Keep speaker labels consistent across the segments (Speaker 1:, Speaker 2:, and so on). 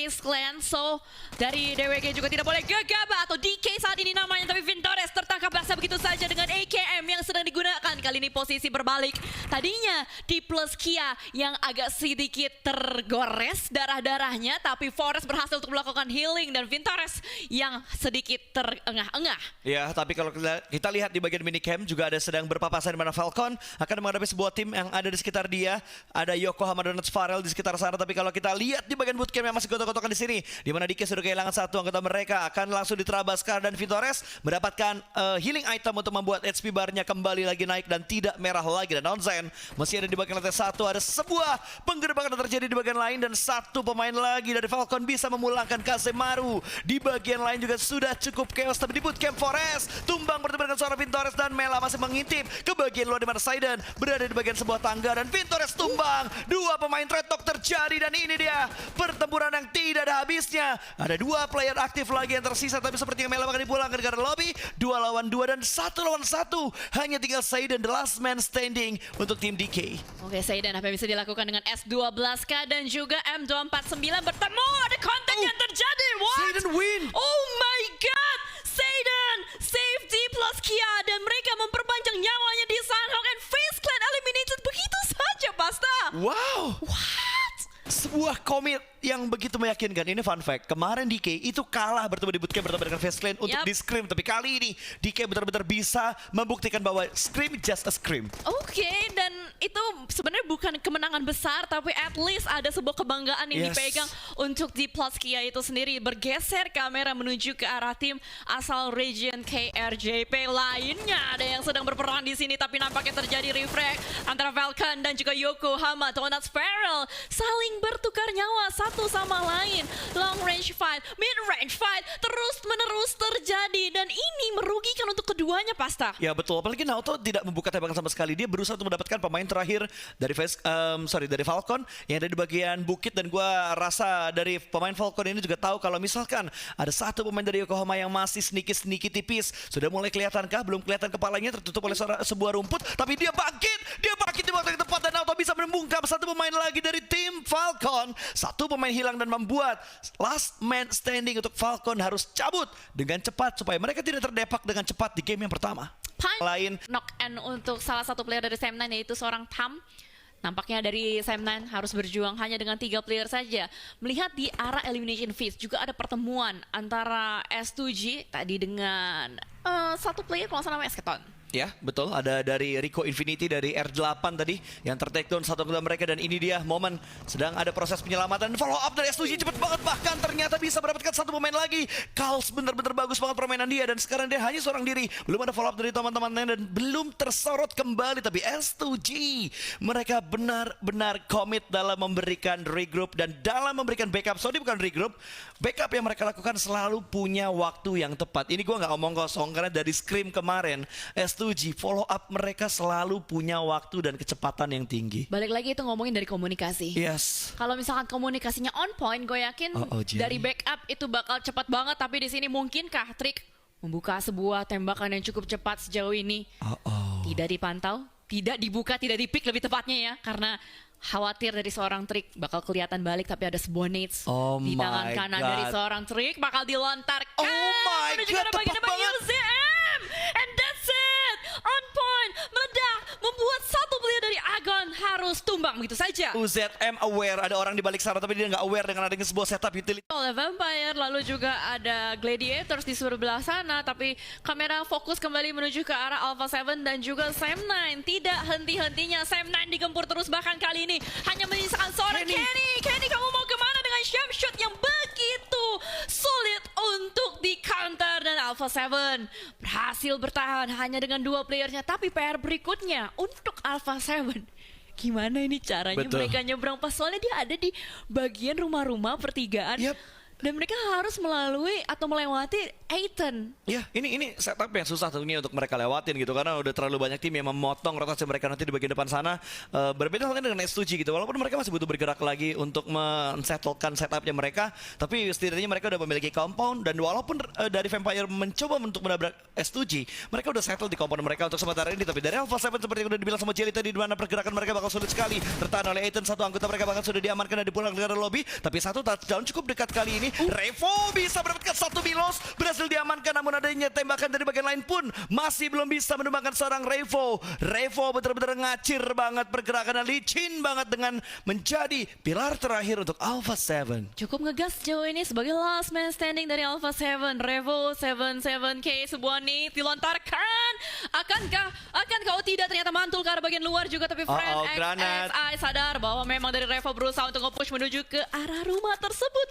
Speaker 1: Face Clan. So dari DWG juga tidak boleh gegabah atau DK saat ini namanya, tapi Vintores tertangkap basah begitu saja dengan AKM yang sedang digunakan. Kali ini posisi berbalik. Tadinya di plus Kia yang agak sedikit tergores darah-darahnya, tapi Forest berhasil untuk melakukan healing dan Vintores yang sedikit terengah-engah.
Speaker 2: Ya, tapi kalau kita lihat di bagian minicam juga ada sedang berpapasan di mana Falcon akan menghadapi sebuah tim yang ada di sekitar dia. Ada Yokohama Donuts Farrell di sekitar sana, tapi kalau kita lihat di bagian bootcamp yang masih gotok-gotokan di sini, di mana DK sudah kehilangan satu anggota mereka, akan langsung diterabas dan Vintores mendapatkan healing item untuk membuat HP barnya kembali lagi naik dan tidak merah lagi. Dan Onzen masih ada di bagian lantai satu. Ada sebuah penggerbakan yang terjadi di bagian lain dan satu pemain lagi dari Falcon bisa memulangkan Kazemaru. Di bagian lain juga sudah cukup chaos, tapi di bootcamp Forest tumbang bertemu dengan seorang Vintores dan Mela masih mengintip ke bagian luar di mana Saiden berada di bagian sebuah tangga dan Vintores tumbang. Dua pemain trade talk terjadi dan ini dia pertempuran yang tidak ada habisnya. Ada dua player aktif lagi yang tersisa, tapi sepertinya Mela akan dipulangkan karena lobby 2 lawan 2 dan 1 lawan 1. Hanya tinggal Saiden, the last man standing untuk tim DK.
Speaker 1: Oke, Saiden apa yang bisa dilakukan dengan S12K dan juga M249 bertemu. Ada konten yang terjadi. What?
Speaker 2: Saiden win.
Speaker 1: Oh my god. Saiden save D plus Kia dan mereka memperpanjang nyawanya di Sunhawk and Face Clan eliminated begitu saja, Pasta.
Speaker 2: Wow.
Speaker 1: What?
Speaker 2: Sebuah komit yang begitu meyakinkan. Ini fun fact, kemarin DK itu kalah bertemu di bootcamp bertemu dengan Face Clan untuk di Scrim, tapi kali ini DK benar-benar bisa membuktikan bahwa Scrim just a Scrim.
Speaker 1: Oke, dan itu sebenarnya bukan kemenangan besar, tapi at least ada sebuah kebanggaan yang dipegang untuk di Plus Kia itu sendiri. Bergeser kamera menuju ke arah tim asal region KRJP lainnya. Ada yang sedang berperang di sini, tapi nampaknya terjadi refrag antara Falcon dan juga Yokohama Donuts Farrell saling bertukar nyawa satu sama lain. Long range fight, mid range fight terus menerus terjadi dan ini merugikan untuk keduanya, Pasta.
Speaker 2: Ya betul, apalagi Naoto tidak membuka tembakan sama sekali. Dia berusaha untuk mendapatkan pemain terakhir dari dari Falcon yang ada di bagian bukit, dan gua rasa dari pemain Falcon ini juga tahu kalau misalkan ada satu pemain dari Yokohama yang masih sneaky tipis. Sudah mulai kelihatankah? Belum kelihatan kepalanya tertutup oleh sebuah rumput, tapi dia bangkit di waktu yang tepat dan Naoto bisa membungkam satu pemain lagi dari tim Falcon. Satu pemain hilang dan membuat last man standing untuk Falcon harus cabut dengan cepat supaya mereka tidak terdepak dengan cepat di game yang pertama. Lain
Speaker 1: knock and untuk salah satu player dari Sam9 yaitu seorang Tam. Nampaknya dari Sam9 harus berjuang hanya dengan 3 player saja. Melihat di arah elimination phase juga ada pertemuan antara S2G tadi dengan satu player kalau salah namanya Esketon.
Speaker 2: ya, betul. Ada dari Rico Infinity dari R8 tadi yang tertakedown satu anggota mereka, dan ini dia momen sedang ada proses penyelamatan. Follow up dari S2G cepet banget, bahkan ternyata bisa mendapatkan satu pemain lagi. Kals bener-bener bagus banget permainan dia, dan sekarang dia hanya seorang diri. Belum ada follow up dari teman-temannya dan belum tersorot kembali, tapi S2G mereka benar-benar komit dalam memberikan regroup dan dalam memberikan backup. Sorry, bukan regroup, backup yang mereka lakukan selalu punya waktu yang tepat. Ini gue nggak omong kosong, karena dari Scrim kemarin S2G follow up mereka selalu punya waktu dan kecepatan yang tinggi.
Speaker 1: Balik lagi itu ngomongin dari komunikasi.
Speaker 2: Yes.
Speaker 1: Kalau misalkan komunikasinya on point, gue yakin dari backup itu bakal cepat banget. Tapi di sini mungkinkah trik membuka sebuah tembakan yang cukup cepat sejauh ini tidak dipantau, tidak dibuka, tidak dipik lebih tepatnya ya, karena khawatir dari seorang trik bakal kelihatan balik, tapi ada sebuah nades di tangan kanan dari seorang trik bakal dilontarkan.
Speaker 2: Oh my god, tepat banget.
Speaker 1: UZM, and that's it, on point, meledak, membuat satu player dari Agon harus tumbang begitu saja.
Speaker 2: UZM aware ada orang di balik sana, tapi dia nggak aware dengan adanya sebuah setup utility
Speaker 1: Oleh Vampire, lalu juga ada Gladiators di sebelah sana, tapi kamera fokus kembali menuju ke arah Alpha 7 dan juga Sam9. Tidak henti-hentinya Sam9 digempur terus, bahkan kali ini hanya menyisakan seorang Kenny. Kenny, kamu mau kemana dengan sharpshot yang begitu sulit untuk di counter, dan Alpha 7 berhasil bertahan hanya dengan 2 playernya. Tapi PR berikutnya untuk Alpha 7, gimana ini caranya mereka nyebrang pas, soalnya dia ada di bagian rumah-rumah pertigaan. Dan mereka harus melalui atau melewati Aiton.
Speaker 2: Ya, ini setup yang susah tentunya untuk mereka lewatin gitu karena udah terlalu banyak tim yang memotong rotasi mereka nanti di bagian depan sana. Berbeda halnya dengan S2G gitu. Walaupun mereka masih butuh bergerak lagi untuk men-settlekan setupnya mereka, tapi setidaknya mereka udah memiliki compound dan walaupun dari Vampire mencoba untuk menabrak S2G, mereka udah settle di compound mereka untuk sementara ini. Tapi dari Alpha 7 seperti yang udah dibilang sama Jelly tadi, di mana pergerakan mereka bakal sulit sekali. Tertahan oleh Aiton, satu anggota mereka bahkan sudah diamankan dan dipulangkan ke lobby. Tapi satu touchdown cukup dekat kali ini. Revo bisa mendapatkan satu bilos, berhasil diamankan, namun adanya tembakan dari bagian lain pun masih belum bisa menumbangkan seorang Revo. Revo benar-benar ngacir banget pergerakannya, licin banget dengan menjadi pilar terakhir untuk Alpha 7.
Speaker 1: Cukup ngegas jauh ini sebagai last man standing dari Alpha 7. Revo 77K, sebuah nih dilontarkan. Akankah oh tidak, ternyata mantul ke arah bagian luar juga. Tapi friend
Speaker 2: granat.
Speaker 1: XXI sadar bahwa memang dari Revo berusaha untuk nge-push menuju ke arah rumah tersebut.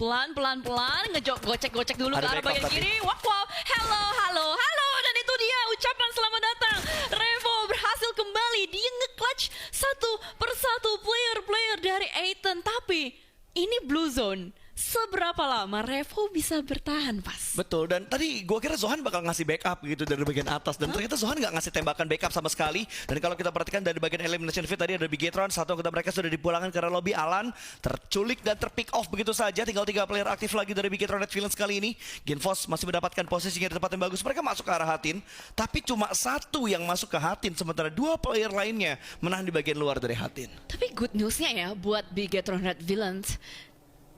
Speaker 1: Pelan-pelan gocek-gocek dulu
Speaker 2: Ada
Speaker 1: ke arah
Speaker 2: backup
Speaker 1: bagian
Speaker 2: tapi.
Speaker 1: kiri. Wow, halo, dan itu dia ucapan selamat datang. Revo berhasil kembali, dia nge-clutch satu persatu player-player dari Aiton. Tapi ini Blue Zone, seberapa lama Revo bisa bertahan, Pas?
Speaker 2: Betul, dan tadi gua kira Zohan bakal ngasih backup gitu dari bagian atas, dan ternyata Zohan nggak ngasih tembakan backup sama sekali. Dan kalau kita perhatikan dari bagian elimination feed tadi ada Bigetron, satu anggota mereka sudah dipulangkan ke arah lobby. Alan terculik dan terpick off begitu saja, tinggal 3 player aktif lagi dari Bigetron Red Villains kali ini. Ginfos masih mendapatkan posisinya di tempat yang bagus, mereka masuk ke arah Hatin, tapi cuma satu yang masuk ke Hatin, sementara 2 player lainnya menahan di bagian luar dari Hatin.
Speaker 1: Tapi good newsnya ya buat Bigetron Red Villains,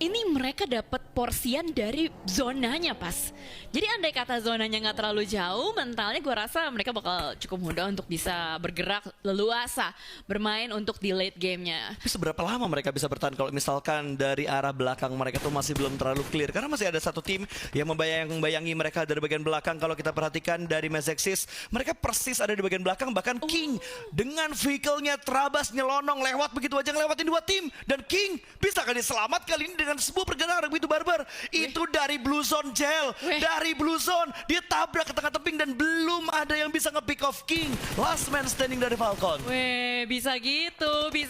Speaker 1: ini mereka dapat porsian dari zonanya, Pas. Jadi andai kata zonanya nggak terlalu jauh, mentalnya gue rasa mereka bakal cukup mudah untuk bisa bergerak leluasa, bermain untuk di late gamenya.
Speaker 2: Tapi seberapa lama mereka bisa bertahan kalau misalkan dari arah belakang mereka tuh masih belum terlalu clear? Karena masih ada satu tim yang membayangi mereka dari bagian belakang. Kalau kita perhatikan dari Mazexis, mereka persis ada di bagian belakang. Bahkan King dengan vehicle-nya terabas nyelonong lewat begitu aja ngelewatin 2 tim. Dan King bisa kali selamat kali ini dengan sebuah pergerakan begitu barbar. Itu dari Blue Zone Gel. Dari Blue Zone dia tabrak ke tengah tebing dan belum ada yang bisa nge-pick off King. Last man standing dari Falcon.
Speaker 1: Weh, bisa gitu, masih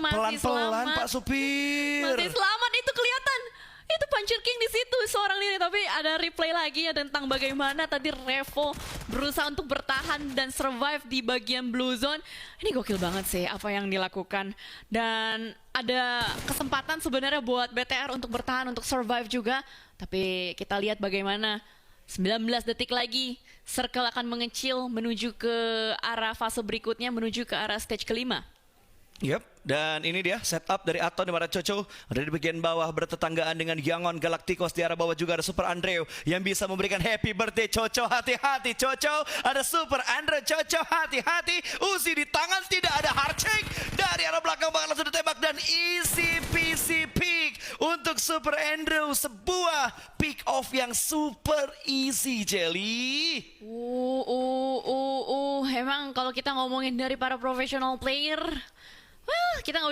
Speaker 2: Pelan-pelan
Speaker 1: selamat.
Speaker 2: Pak Supir.
Speaker 1: Masih selamat, itu kelihatan. Itu Puncher King di situ seorang diri, tapi ada replay lagi ya tentang bagaimana tadi Revo berusaha untuk bertahan dan survive di bagian Blue Zone. Ini gokil banget sih apa yang dilakukan, dan ada kesempatan sebenarnya buat BTR untuk bertahan, untuk survive juga. Tapi kita lihat bagaimana 19 detik lagi Circle akan mengecil menuju ke arah fase berikutnya, menuju ke arah stage kelima.
Speaker 2: Yep, dan ini dia setup dari Aton di mana Coco ada di bagian bawah bertetanggaan dengan Yangon Galacticos. Di arah bawah juga ada Super Andreu yang bisa memberikan happy birthday Coco. Hati-hati Coco, ada Super Andreu. Coco hati-hati, Uzi di tangan, tidak ada hard check. Dari arah belakang bakal langsung ditembak dan easy peasy pick untuk Super Andreu. Sebuah pick off yang super easy, Jelly.
Speaker 1: Emang kalau kita ngomongin dari para professional player, well, kita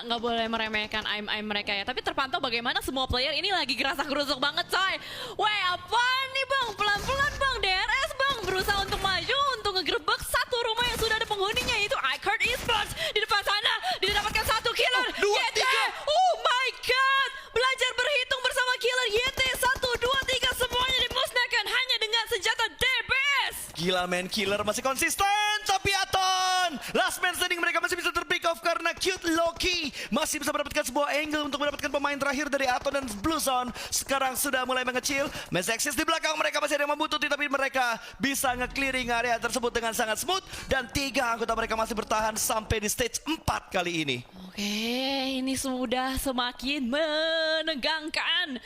Speaker 1: nggak boleh meremehkan aim mereka ya. Tapi terpantau bagaimana semua player ini lagi gerasa-gerusuk banget, coy. Weh, apa nih bang? Pelan-pelan bang, DRS bang berusaha untuk maju untuk ngegerebek satu rumah yang sudah ada penghuninya, yaitu iCard Esports. Di depan sana didapatkan satu killer, YT. Oh my god, belajar berhitung bersama killer YT. 1, 2, 3 semuanya dimusnahkan hanya dengan senjata DBS.
Speaker 2: Gila men, killer masih konsisten, tapi Aton last man standing mereka masih bisa terpick off karena Cute Loki masih bisa mendapatkan sebuah angle untuk mendapatkan pemain terakhir dari Aton, dan Blue Zone sekarang sudah mulai mengecil. Mazexis di belakang mereka masih ada yang membutuhkan, tapi mereka bisa nge-clearing area tersebut dengan sangat smooth, dan 3 anggota mereka masih bertahan sampai di stage 4 kali ini.
Speaker 1: Oke, ini sudah semakin menegangkan.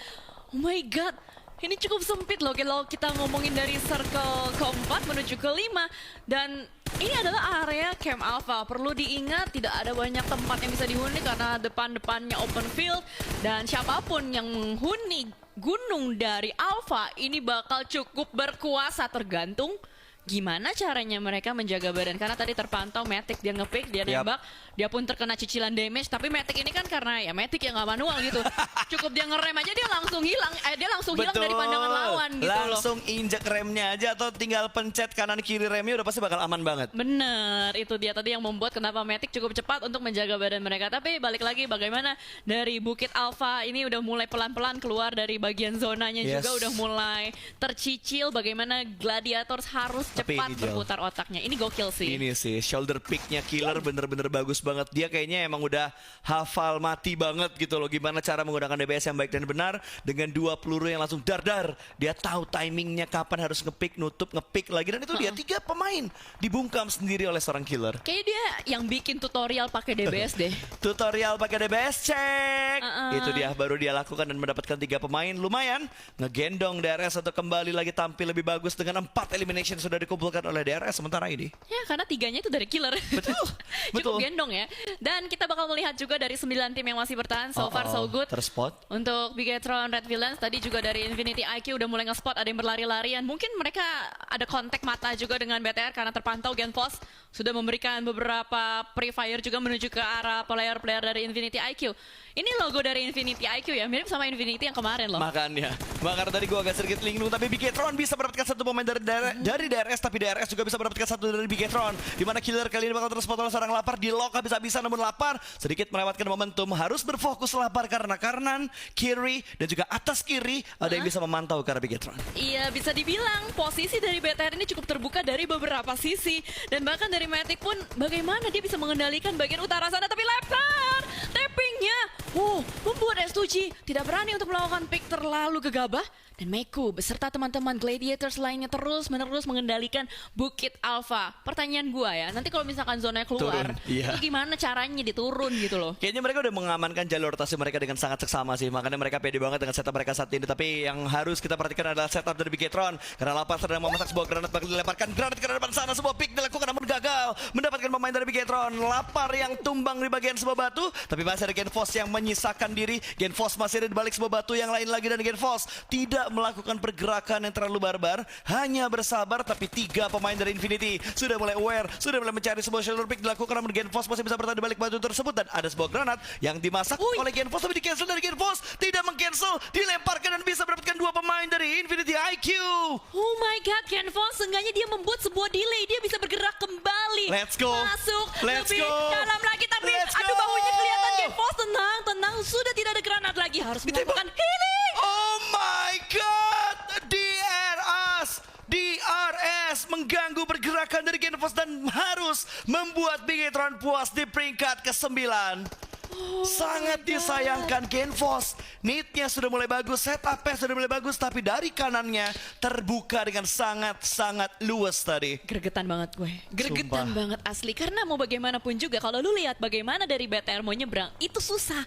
Speaker 1: Oh my god, ini cukup sempit loh kalau kita ngomongin dari circle keempat menuju ke 5. Dan ini adalah area Camp Alpha. Perlu diingat tidak ada banyak tempat yang bisa dihuni karena depan-depannya open field. Dan siapapun yang menghuni gunung dari Alpha ini bakal cukup berkuasa, tergantung gimana caranya mereka menjaga badan, karena tadi terpantau Matic dia ngepick, dia nembak, dia pun terkena cicilan damage, tapi Matic ini kan karena ya Matic yang nggak manual gitu, cukup dia ngerem aja dia langsung hilang, dia langsung hilang dari pandangan lawan gitu loh.
Speaker 2: Langsung injek remnya aja atau tinggal pencet kanan kiri remnya udah pasti bakal aman banget.
Speaker 1: Bener, itu dia tadi yang membuat kenapa Matic cukup cepat untuk menjaga badan mereka. Tapi balik lagi bagaimana dari Bukit Alpha ini udah mulai pelan-pelan keluar dari bagian zonanya, juga udah mulai tercicil, bagaimana Gladiators harus
Speaker 2: Tapi
Speaker 1: cepat
Speaker 2: ini,
Speaker 1: berputar otaknya. Ini gokil sih.
Speaker 2: Ini sih shoulder picknya Killer bener-bener bagus banget. Dia kayaknya emang udah hafal mati banget gitu loh, gimana cara menggunakan DPS yang baik dan benar dengan 2 peluru yang langsung dar-dar. Dia tahu timingnya kapan harus ngepick, nutup, ngepick lagi, dan itu dia 3 pemain dibungkam sendiri oleh seorang Killer.
Speaker 1: Kayaknya dia yang bikin tutorial pakai DBS deh.
Speaker 2: Tutorial pakai DBS, cek. Itu dia baru dia lakukan dan mendapatkan 3 pemain. Lumayan ngegendong DRS untuk kembali lagi tampil lebih bagus dengan 4 elimination sudah dikumpulkan oleh DRS sementara ini.
Speaker 1: Ya karena 3-nya itu dari Killer.
Speaker 2: Betul.
Speaker 1: Cukup gendong ya. Dan kita bakal melihat juga dari 9 tim yang masih bertahan, so far so good.
Speaker 2: Terspot.
Speaker 1: Untuk Bigetron, Red Villains, tadi juga dari Infinity IQ udah mulai nge-spot, ada yang berlari-larian. Mungkin mereka ada kontak mata juga dengan BTR karena terpantau Genfos sudah memberikan beberapa pre-fire juga menuju ke arah player-player dari Infinity IQ. Ini logo dari Infinity IQ ya, mirip sama Infinity yang kemarin loh.
Speaker 2: Makanya tadi gua agak sedikit linglung, tapi Bigetron bisa mendapatkan 1 pemain dari DRS, tapi DRS juga bisa mendapatkan 1 dari Bigetron. Dimana Killer kali ini bakal terspot oleh seorang Lapar, di lock habis-habisan, namun Lapar sedikit melewatkan momentum, harus berfokus Lapar karena kanan, kiri, dan juga atas kiri ada yang bisa memantau ke arah Bigetron.
Speaker 1: Iya, bisa dibilang posisi dari BTR ini cukup terbuka dari beberapa sisi, dan bahkan dari Matic pun bagaimana dia bisa mengendalikan bagian utara sana, tapi Lapar tappingnya membuat S2G tidak berani untuk melakukan pick terlalu gegabah, dan Meku beserta teman-teman Gladiators lainnya terus-menerus mengendalikan Bukit Alpha. Pertanyaan gua ya, nanti kalau misalkan zonanya keluar, itu gimana caranya diturun gitu loh?
Speaker 2: Kayaknya mereka udah mengamankan jalur rotasi mereka dengan sangat seksama sih, makanya mereka pede banget dengan setup mereka saat ini. Tapi yang harus kita perhatikan adalah setup dari Bigetron, karena Lapar sedang memasak sebuah granat, bakal dilemparkan granat ke depan sana, sebuah pick dilakukan namun gagal mendapatkan pemain dari Bigetron. Lapar yang tumbang di bagian sebuah batu, tapi masih ada Genfos yang menyisakan diri. Genfos masih ada di balik sebuah batu yang lain lagi, dan Genfos tidak melakukan pergerakan yang terlalu barbar, hanya bersabar. Tapi 3 pemain dari Infinity sudah mulai aware, sudah mulai mencari sebuah shoulder pick dilakukan, namun Genfos masih bisa bertahan di balik batu tersebut, dan ada sebuah granat yang dimasak oleh Genfos, tapi di cancel dari Genfos, tidak meng-cancel, dilemparkan dan bisa mendapatkan 2 pemain dari Infinity IQ.
Speaker 1: Oh my god, Genfos seenggaknya dia membuat sebuah delay, dia bisa bergerak kembali.
Speaker 2: Let's go.
Speaker 1: Masuk
Speaker 2: Let's
Speaker 1: lebih
Speaker 2: go.
Speaker 1: dalam lagi, tapi
Speaker 2: Let's
Speaker 1: aduh
Speaker 2: go.
Speaker 1: bahunya kelihatan. Genfos tenang, sudah tidak ada granat lagi, harus melakukan healing.
Speaker 2: Oh my god, DRS mengganggu pergerakan dari Genfos dan harus membuat Bigetron puas di peringkat ke-9. Sangat disayangkan Genfos. Need-nya sudah mulai bagus, setup-nya sudah mulai bagus, tapi dari kanannya terbuka dengan sangat-sangat luas tadi.
Speaker 1: Gregetan banget gue, gregetan banget asli. Karena mau bagaimanapun juga, kalau lu lihat bagaimana dari BTR mau nyebrang, itu susah.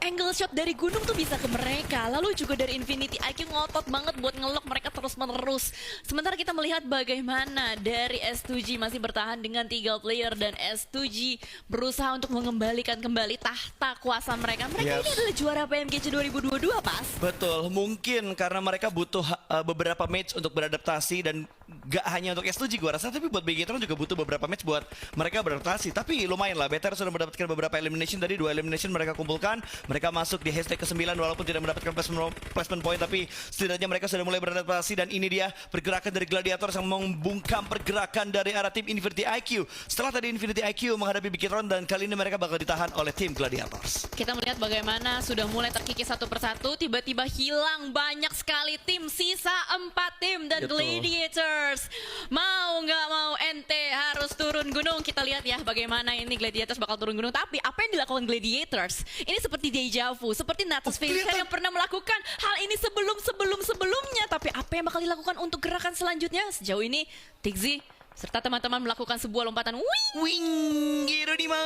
Speaker 1: Angle shot dari gunung tuh bisa ke mereka. Lalu juga dari Infinity IQ ngotot banget buat ngelok mereka terus-menerus. Sementara kita melihat bagaimana dari S2G masih bertahan dengan 3 player, dan S2G berusaha untuk mengembalikan kembali tahta kuasa mereka. Mereka ini adalah juara PMGC 2022, pas.
Speaker 2: Betul, mungkin karena mereka butuh beberapa match untuk beradaptasi, dan gak hanya untuk S2G gua rasa, tapi buat Bigetron juga butuh beberapa match buat mereka beradaptasi. Tapi lumayan lah, BTR sudah mendapatkan beberapa elimination, dari 2 elimination mereka kumpulkan. Mereka masuk di hashtag ke-9 walaupun tidak mendapatkan placement point, tapi setidaknya mereka sudah mulai beradaptasi. Dan ini dia pergerakan dari Gladiators yang membungkam pergerakan dari arah tim Infinity IQ. Setelah tadi Infinity IQ menghadapi Bigetron, dan kali ini mereka bakal ditahan oleh tim Gladiators.
Speaker 1: Kita melihat bagaimana sudah mulai terkikis satu persatu, tiba-tiba hilang banyak sekali tim, sisa 4 tim, dan Gladiators mau nggak mau ente harus turun gunung. Kita lihat ya bagaimana ini Gladiators bakal turun gunung. Tapi apa yang dilakukan Gladiators ini seperti deja vu, seperti Natus Finisher yang pernah melakukan hal ini sebelumnya. Tapi apa yang bakal dilakukan untuk gerakan selanjutnya? Sejauh ini Tigzy serta teman-teman melakukan sebuah lompatan
Speaker 2: Wing Geronimo.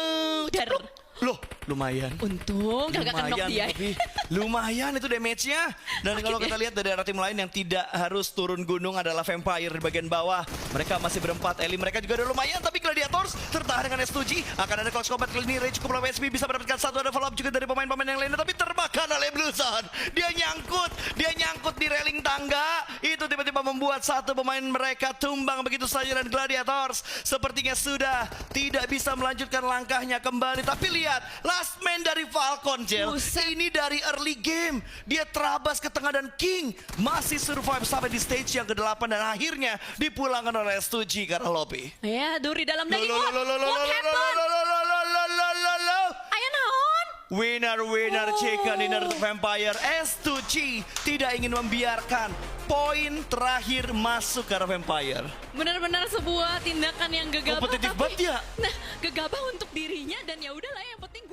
Speaker 2: Loh, lumayan.
Speaker 1: Untung gak kenok dia.
Speaker 2: Tapi lumayan itu damage-nya. Dan kalau kita lihat dari arah tim lain yang tidak harus turun gunung adalah Vampire di bagian bawah. Mereka masih berempat. Eli mereka juga udah lumayan, tapi Gladiators tertahan dengan S2G. Akan ada close combat kali ini. Ray cukup lama SB bisa mendapatkan 1, ada follow up juga dari pemain-pemain yang lainnya, tapi termakan oleh Blue Zone. Dia nyangkut di railing tangga. Itu tiba-tiba membuat satu pemain mereka tumbang begitu saja, dan Gladiators sepertinya sudah tidak bisa melanjutkan langkahnya kembali. Tapi lihat, last man dari Falcon, Jel.
Speaker 1: Buset.
Speaker 2: Ini dari early game. Dia terabas ke tengah dan King masih survive sampai di stage yang ke-8 dan akhirnya dipulangkan oleh S2G karena lobby.
Speaker 1: Ya, Duri dalam daging.
Speaker 2: Lo, lo, lo, lo, lo,
Speaker 1: What
Speaker 2: lo,
Speaker 1: happened?
Speaker 2: lo.
Speaker 1: Ayo naon?
Speaker 2: Winner chicken dinner vampire. S2G tidak ingin membiarkan poin terakhir masuk ke arah vampire.
Speaker 1: Benar-benar sebuah tindakan yang gegabah.
Speaker 2: Kompetitif
Speaker 1: tapi-
Speaker 2: banget ya.
Speaker 1: Nah, gegabah untuk dirinya dan ya udahlah yang penting